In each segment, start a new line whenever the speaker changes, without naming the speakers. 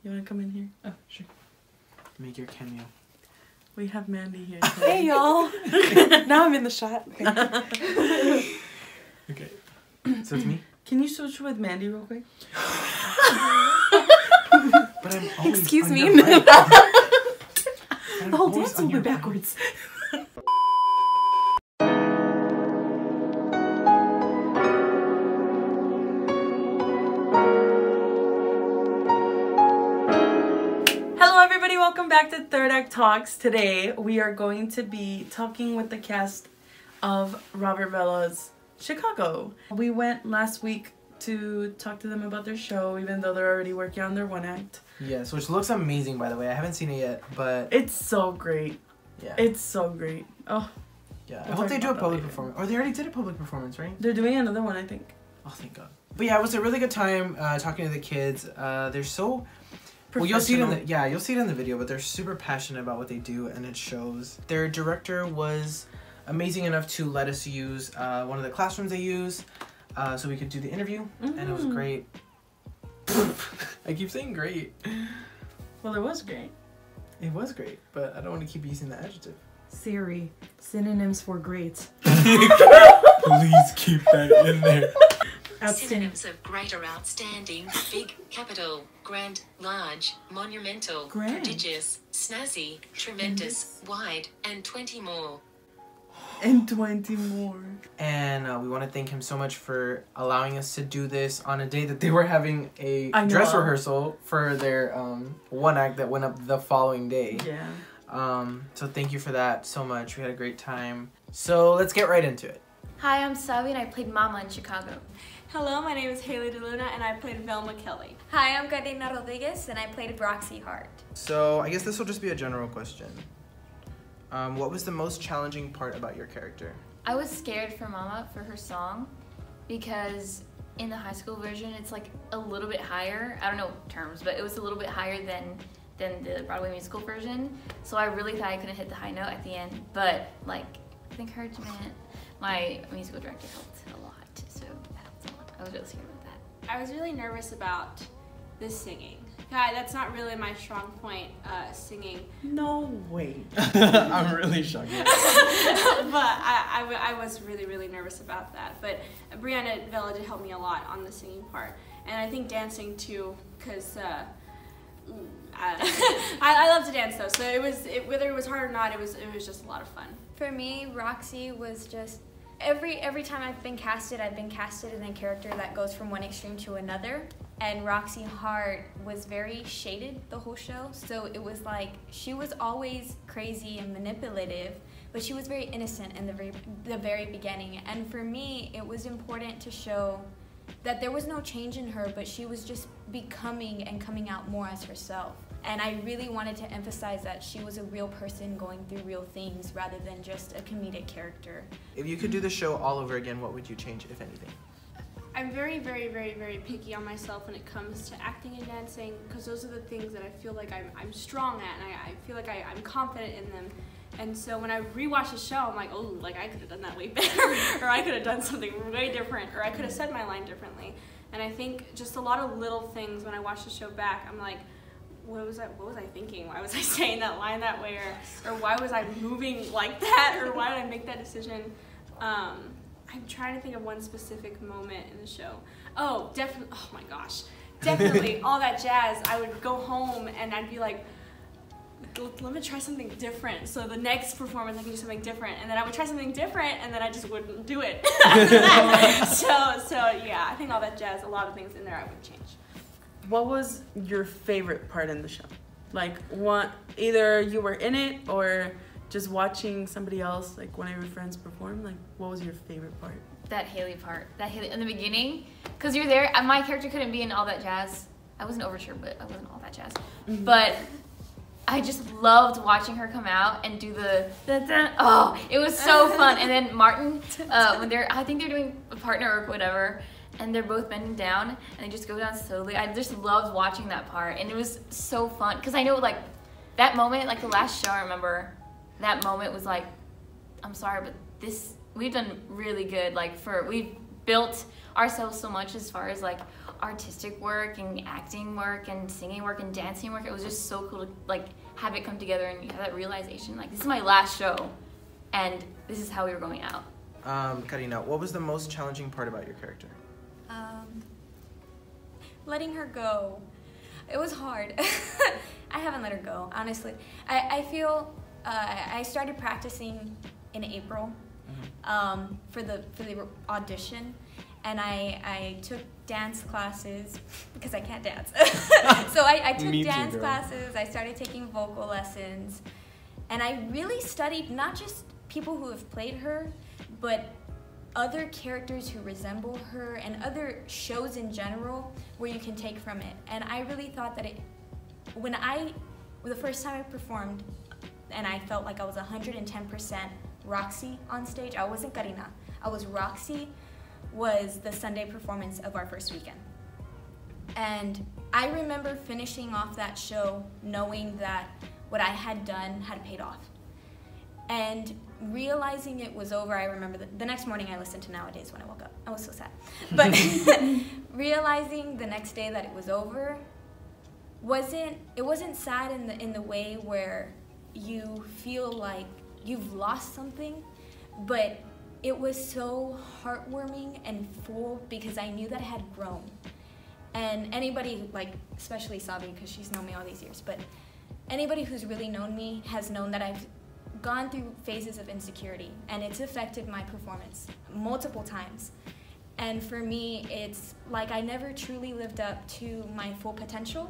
You want to come in here?
Oh, sure. Make your cameo.
We have Mandy here.
Hey, y'all. Now I'm in the shot.
Okay. So it's me?
Can you switch with Mandy real quick?
But I'm always
Excuse
on
me.
your right.
The whole dance will be backwards.
Hello everybody, welcome back to Third Act Talks. Today we are going to be talking with the cast of Robert Vela's Chicago. We went last week to talk to them about their show, even though they're already working on their one act.
Yes, which looks amazing, by the way. I haven't seen it yet, but
It's so great.
yeah.
It's so great. Oh,
Yeah, I
We'll
hope
talk
they do a
about that
public
later.
performance. Or they already did a public performance, right?
they're doing another one, I think.
Oh, thank God. But yeah, it was a really good time talking to the kids. They're so... Well, you'll see it in the you'll see it in the video, but they're super passionate about what they do, and it shows. Their director was amazing enough to let us use one of the classrooms they use, so we could do the interview, and it was great. I keep saying great.
Well, it was great.
It was great, but I don't want to keep using the adjective.
Siri, synonyms for great.
Please keep that in there.
Outstanding.
Synonyms of great are outstanding, big, capital, grand, large, monumental,
Grand.
prodigious, snazzy, tremendous, wide, and 20 more.
And 20 more.
And we want to thank him so much for allowing us to do this on a day that they were having a
I know.
dress rehearsal for their one act that went up the following day.
Yeah.
So thank you for that so much. We had a great time. So let's get right into it.
Hi, I'm Savi and I played Mama in Chicago.
Hello, my name is Haley DeLuna and I played Velma Kelly.
Hi, I'm Karina Rodriguez and I played Roxy Hart.
So I guess this will just be a general question. What was the most challenging part about your character?
I was scared for Mama for her song because in the high school version it's like a little bit higher. I don't know terms, but it was a little bit higher than the Broadway musical version. So I really thought I couldn't hit the high note at the end, but like with encouragement, my musical director helped a lot. So that helped a lot. I was really scared about that.
I was really nervous about the singing. God, that's not really my strong point, singing.
No way.
I'm really shocked.
But I was really, really nervous about that. But Brianna Vela did help me a lot on the singing part. And I think dancing too, because I love to dance though. So whether it was hard or not, it was just a lot of fun.
For me, Roxy was just every time I've been casted in a character that goes from one extreme to another. And Roxy Hart was very shaded the whole show, so it was like she was always crazy and manipulative, but she was very innocent in the very beginning. And for me, it was important to show that there was no change in her, but she was just becoming and coming out more as herself. And I really wanted to emphasize that she was a real person going through real things rather than just a comedic character.
If you could do the show all over again, what would you change, if anything?
I'm very, very, very, very picky on myself when it comes to acting and dancing, because those are the things that I feel like I'm strong at, and I feel like I'm confident in them. And so when I rewatch the show, I'm like, oh, like I could have done that way better, or I could have done something way different, or I could have said my line differently. And I think just a lot of little things when I watch the show back, I'm like, what was I thinking? Why was I saying that line that way? Or why was I moving like that? Or why did I make that decision? I'm trying to think of one specific moment in the show. Oh, definitely, oh my gosh. Definitely, all that jazz. I would go home and I'd be like, let me try something different. So the next performance I can do something different. And then I would try something different and then I just wouldn't do it after that. So yeah, I think all that jazz, a lot of things in there I would change.
What was your favorite part in the show? Like either you were in it or just watching somebody else, like one of your friends perform, like what was your favorite part?
That Haley part, in the beginning, because you're there. My character couldn't be in all that jazz. I was an overture, but I wasn't all that jazz. But I just loved watching her come out and do the oh, it was so fun. And then Martin, when I think they're doing a partner or whatever, and they're both bending down and they just go down slowly. I just loved watching that part, and it was so fun because I know like that moment, like the last show, I remember that moment was like, I'm sorry, but we've done really good. Like we've
built ourselves so much as far as like artistic work and acting work and singing work and dancing work. It was just so cool to like have it come together and you have that realization like this is my last show and this is how we were going out.
Karina, what was the most challenging part about your character?
Letting her go. It was hard. I haven't let her go, honestly. I feel I started practicing in April for the audition, and I took dance classes because I can't dance. So I took dance classes. I started taking vocal lessons, and I really studied not just people who have played her, but other characters who resemble her and other shows in general where you can take from it. And I really thought that the first time I performed and I felt like I was 110% Roxy on stage, I wasn't Karina, I was Roxy, was the Sunday performance of our first weekend. And I remember finishing off that show knowing that what I had done had paid off. And realizing it was over, I remember the next morning I listened to Nowadays when I woke up. I was so sad. But realizing the next day that it was over, it wasn't sad in the way where you feel like you've lost something, but it was so heartwarming and full because I knew that I had grown. And anybody, like especially Sabi, because she's known me all these years, but anybody who's really known me has known that I've gone through phases of insecurity, and it's affected my performance multiple times. And for me, it's like I never truly lived up to my full potential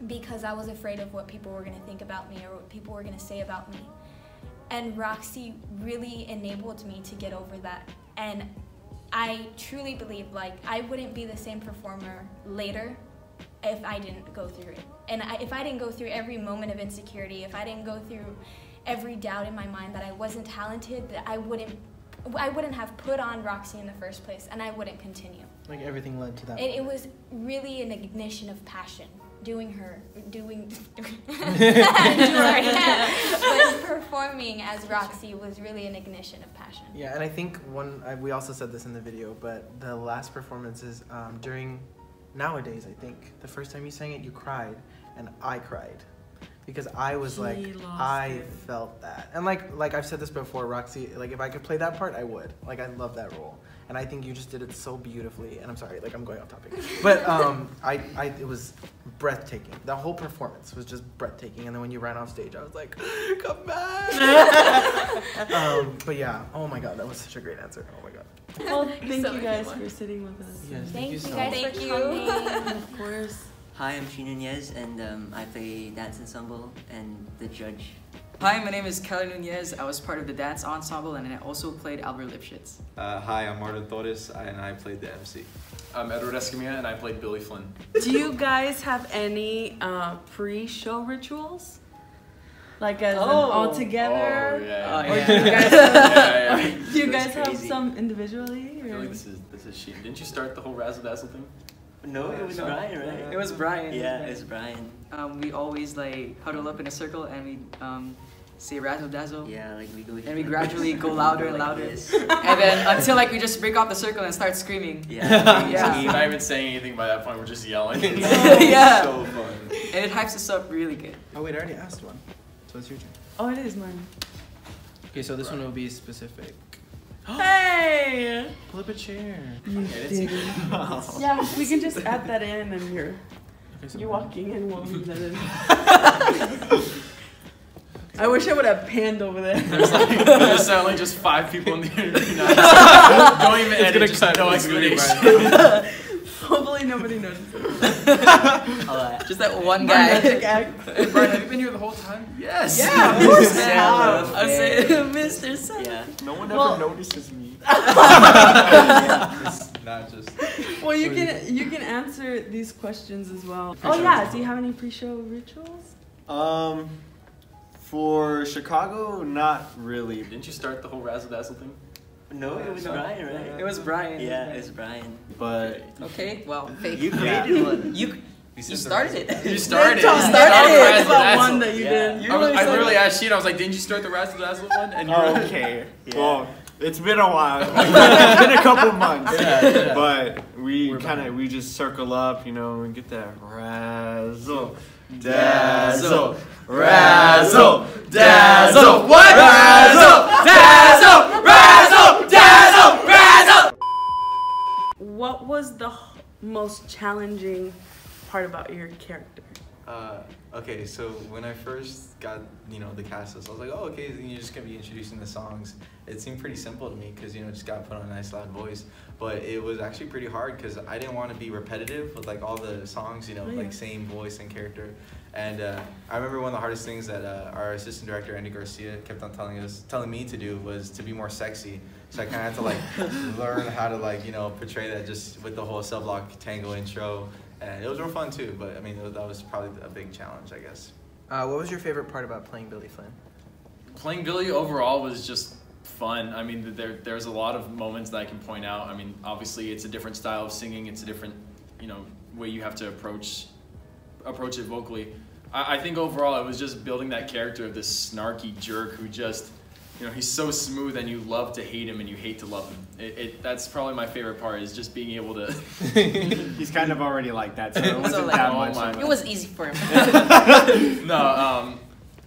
because I was afraid of what people were going to think about me or what people were going to say about me. And Roxy really enabled me to get over that. And I truly believe like I wouldn't be the same performer later if I didn't go through it. And if I didn't go through every moment of insecurity, if I didn't go through every doubt in my mind that I wasn't talented, that I wouldn't have put on Roxy in the first place, and I wouldn't continue.
Like everything led to that.
It was really an ignition of passion. Doing but performing as Roxy was really an ignition of passion.
Yeah, and I think we also said this in the video, but the last performances during Nowadays, I think the first time you sang it, you cried, and I cried. Because I was I felt that. And like I've said this before, Roxy, like if I could play that part, I would. Like I love that role. And I think you just did it so beautifully. And I'm sorry, like I'm going off topic. But it was breathtaking. The whole performance was just breathtaking. And then when you ran off stage, I was like, come back. But yeah, oh my God, that was such a great answer. Oh my God.
Well, thank you guys for sitting with us.
Yes,
Thank you
so
guys
much.
for coming.
And of course.
Hi, I'm Sheen Nunez, and I play dance ensemble and the judge.
Hi, my name is Kelly Nunez. I was part of the dance ensemble and I also played Albert Lipschitz.
Hi, I'm Martin Torres and I played the MC.
I'm Edward Escamilla and I played Billy Flynn.
Do you guys have any pre-show rituals? Like as all together?
Oh, yeah.
Or do you guys have some individually?
I feel like this is Sheen. Didn't you start the whole razzle dazzle thing?
No, it was Brian, right?
It was Brian.
Yeah, it was Brian.
We always like huddle up in a circle and we say razzle dazzle.
Yeah, like we go.
And we gradually go louder and
like
louder.
This.
And then until like we just break off the circle and start screaming.
Yeah.
Yeah.
We're not even saying anything by that point. We're just yelling.
Yeah.
So fun.
And it hypes us up really good.
Oh wait, I already asked one. So it's your turn.
Oh, it is mine.
Okay, so this one will be specific.
Hey!
Pull up a chair.
Yeah, we can just add that in and you're walking in while we leave that in. I wish I would have panned over there.
There's only just 5 people in the interview now. Don't even edit, just no explanation.
Hopefully nobody notices.
Just that one guy.
Hey Brian, have you been here the whole time? Yes!
Yeah, of course I have.
I say, Mr. Sun.
Yeah.
No one ever notices me. It's not just...
Well, you can answer these questions as well. Oh yeah, do you have any pre-show rituals?
For Chicago, not really.
Didn't you start the whole razzle dazzle thing?
No, it was Brian, right?
It was Brian.
Yeah, it was Brian.
But
Okay, well, fake.
You created one.
You started it.
You started it.
It's that one that you did.
I literally asked Sheen, I was like, didn't you start the razzle dazzle one? And you were
okay. Well, It's been a while. It's been a couple months.
Yeah.
But we just circle up, you know, and get that razzle, dazzle, razzle, dazzle. What? Razzle, dazzle, razzle, dazzle, razzle.
What was the most challenging part about your character?
Okay, so when I first got, you know, the cast list, I was like, oh, okay, then you're just going to be introducing the songs. It seemed pretty simple to me because, you know, just got to put on a nice loud voice. But it was actually pretty hard because I didn't want to be repetitive with, like, all the songs, you know, like, same voice and character. And I remember one of the hardest things that our assistant director, Andy Garcia, kept on telling me to do was to be more sexy. So I kind of had to, like, learn how to, like, you know, portray that just with the whole cell block tango intro. And it was real fun too, but I mean, that was probably a big challenge, I guess.
What was your favorite part about playing Billy Flynn?
Playing Billy overall was just fun. I mean, there's a lot of moments that I can point out. I mean, obviously it's a different style of singing. It's a different, you know, way you have to approach it vocally. I think overall it was just building that character of this snarky jerk who just, you know, he's so smooth and you love to hate him and you hate to love him. That's probably my favorite part, is just being able to...
He's kind of already like that, so it wasn't that much.
It was easy for him.
No,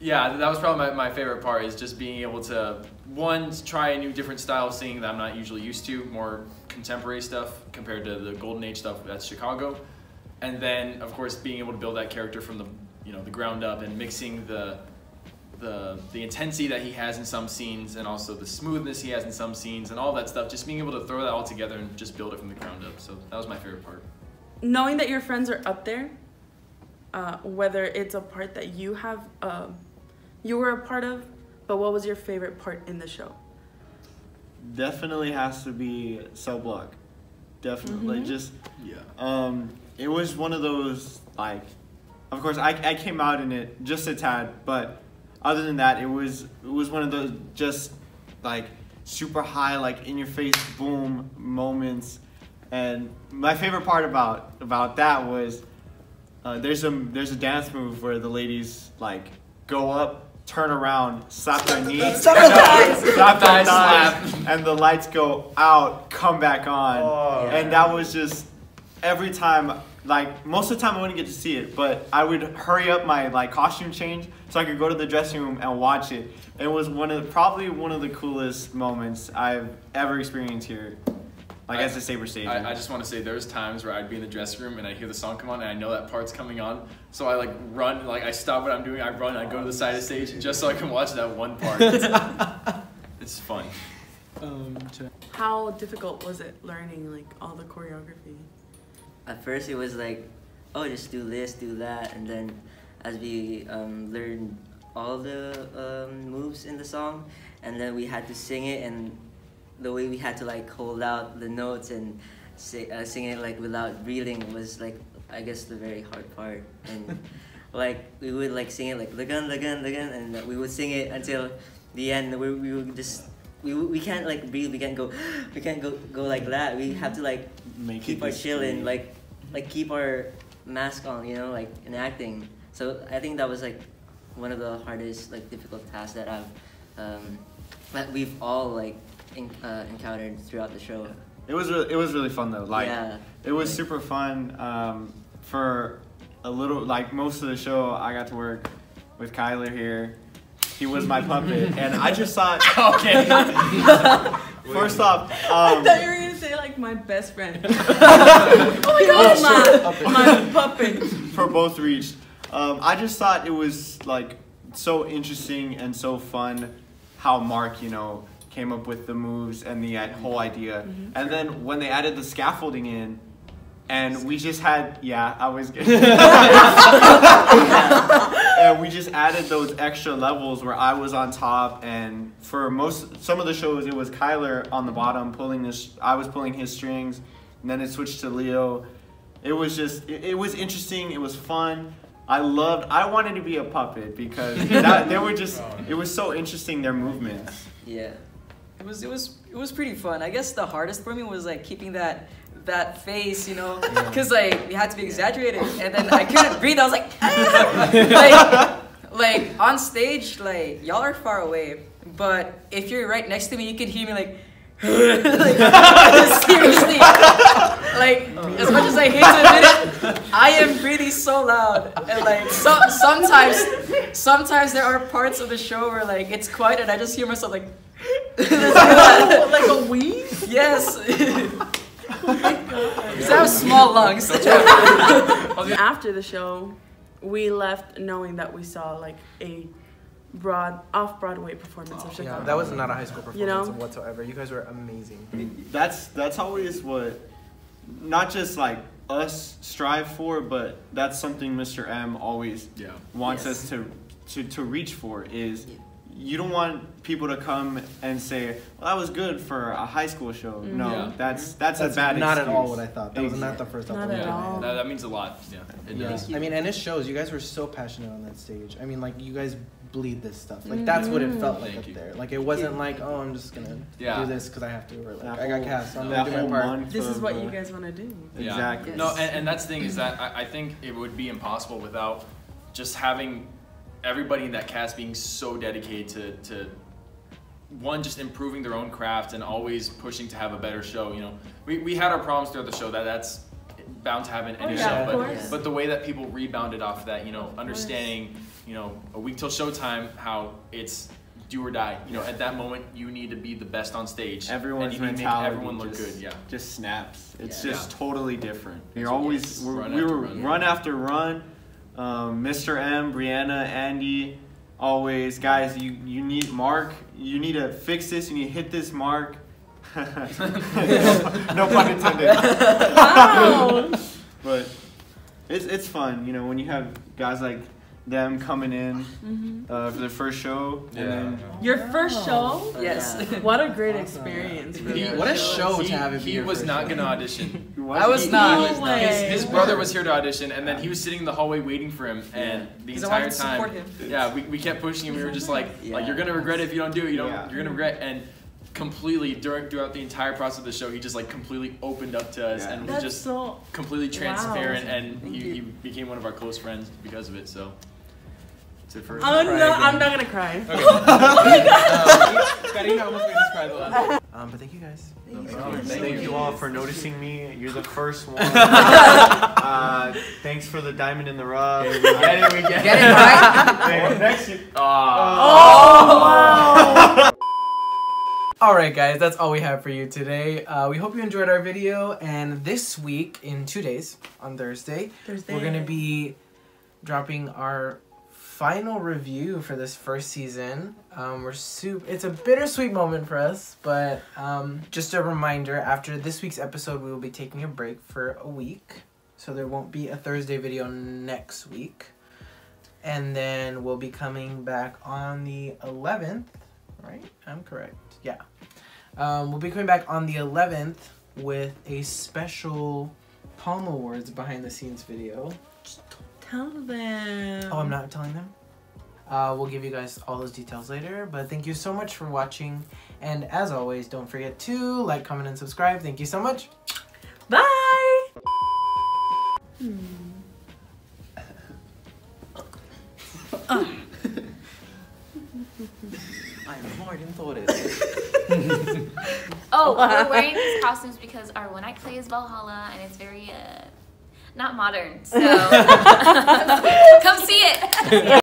yeah, that was probably my favorite part, is just being able to, one, try a new different style of singing that I'm not usually used to, more contemporary stuff compared to the Golden Age stuff at Chicago. And then, of course, being able to build that character from the, you know, the ground up and mixing the intensity that he has in some scenes and also the smoothness he has in some scenes and all that stuff, just being able to throw that all together and just build it from the ground up. So that was my favorite part.
Knowing that your friends are up there, whether it's a part that you have, you were a part of, but what was your favorite part in the show?
Definitely has to be cell block. Definitely. Just,
yeah.
It was one of those, like, of course I came out in it just a tad, but other than that, it was one of those just like super high, like in your face boom moments. And my favorite part about that was there's a dance move where the ladies like go up, turn around, slap their knees, slap their thighs, and the lights go out, come back on. And that was just every time. Like, most of the time I wouldn't get to see it, but I would hurry up my, like, costume change so I could go to the dressing room and watch it. It was probably one of the coolest moments I've ever experienced here, like, as a Saber stage.
I just want to say there's times where I'd be in the dressing room and I hear the song come on and I know that part's coming on, so I, like, run, like, I stop what I'm doing, I run, I go to the side of the stage just so I can watch that one part. It's fun.
How difficult was it learning, like, all the choreography?
At first it was like, oh, just do this, do that, and then as we learned all the moves in the song, and then we had to sing it, and the way we had to like hold out the notes and sing it like without breathing was like, I guess, the very hard part. And like we would like sing it like lagan, and we would sing it until the end. We would just we can't like breathe. We can't go like that. We have to like keep our chill and like keep our mask on, you know, like in acting. So I think that was like one of the hardest, like difficult tasks that that we've all like encountered throughout the show.
It was really fun though. Like it was super fun. For a little, like most of the show, I got to work with Kyler here. He was my puppet, and I just thought, okay. First off,
I thought you were gonna say like my best friend. Oh my god, my puppet.
For both reached. I just thought it was like so interesting and so fun how Mark, you know, came up with the moves and the whole idea. And then when they added the scaffolding in, and we just had, I was good. And we just added those extra levels where I was on top, and for some of the shows it was Kyler on the bottom pulling this. I was pulling his strings, and then it switched to Leo. It was just, it was interesting. It was fun. I wanted to be a puppet because they were just. It was so interesting, their movements.
Yeah.
It was pretty fun. I guess the hardest for me was like keeping that face, you know, because like it had to be exaggerated, and then I couldn't breathe. I was like, ah! like on stage, like y'all are far away, but if you're right next to me, you can hear me like, like seriously. Like as much as I hate to admit it, I am breathing so loud, and like sometimes there are parts of the show where like it's quiet and I just hear myself like
like a wheeze.
Yes. Oh my God. Because I have small lungs.
After the show, we left knowing that we saw like a off-Broadway performance of Chicago.
Yeah, that was not a high school performance,
you know?
whatsoever. You guys were amazing.
That's always what, not just like us strive for, but that's something Mr. M always wants us to reach for. Is you don't want people to come and say, well, that was good for a high school show. No, that's a bad
not
excuse.
At all what I thought. That was not the first
Not at all.
That means a lot. Yeah, it does.
I mean, and it shows. You guys were so passionate on that stage. I mean, like, you guys bleed this stuff. Like, that's what it felt like up there. Like, it wasn't like, oh, I'm just gonna do this because I have to. Or like, I got cast, so I'm gonna do my part.
This is what you guys want to do.
Exactly.
No, and that's the thing is that I think it would be impossible without just having everybody in that cast being so dedicated to one, just improving their own craft and always pushing to have a better show. You know, we had our problems throughout the show. That's bound to happen in any show. But the way that people rebounded off of that, you know, understanding, you know, a week till showtime, how it's do or die. You know, at that moment, you need to be the best on stage.
Everyone's
and you need to make everyone look good. Yeah,
just snaps. It's just totally different. You're always we were run after run. Mr. M, Brianna, Andy, always, guys, you need Mark, you need to fix this, you need to hit this mark. No pun intended. Wow. But it's fun, you know, when you have guys like them coming in for their first show. And then
your first show?
Yes.
What a great experience.
What a show to have it be.
He was not going to audition.
I was not.
His brother was here to audition, and then he was sitting in the hallway waiting for him, and the entire time, we kept pushing him. We were just like you're gonna regret it if you don't do it. You're gonna regret. And completely throughout the entire process of the show, he just like completely opened up to us and was just completely transparent, and he became one of our close friends because of it. So.
I'm not gonna cry.
Okay. Oh my God. Karina almost made us cry the last time. But thank you guys.
Thank you all for noticing me. You're the first one. Thanks for the diamond in the rough. We get it.
Get it right.
Next year.
Wow.
Alright guys, that's all we have for you today. We hope you enjoyed our video, and this week, in 2 days, on Thursday, we're going to be dropping our final review for this first season. It's a bittersweet moment for us, but just a reminder, after this week's episode, we will be taking a break for a week, so there won't be a Thursday video next week. And then we'll be coming back on the 11th, right? I'm correct. Yeah. We'll be coming back on the 11th with a special Palm Awards behind the scenes video.
Tell them.
Oh, I'm not telling them? We'll give you guys all those details later, but thank you so much for watching, and as always, don't forget to like, comment, and subscribe. Thank you so much.
Bye!
I'm Martin Torres.
Oh, we're wearing these costumes because our one-act play is Valhalla, and it's very, not modern, so come see it.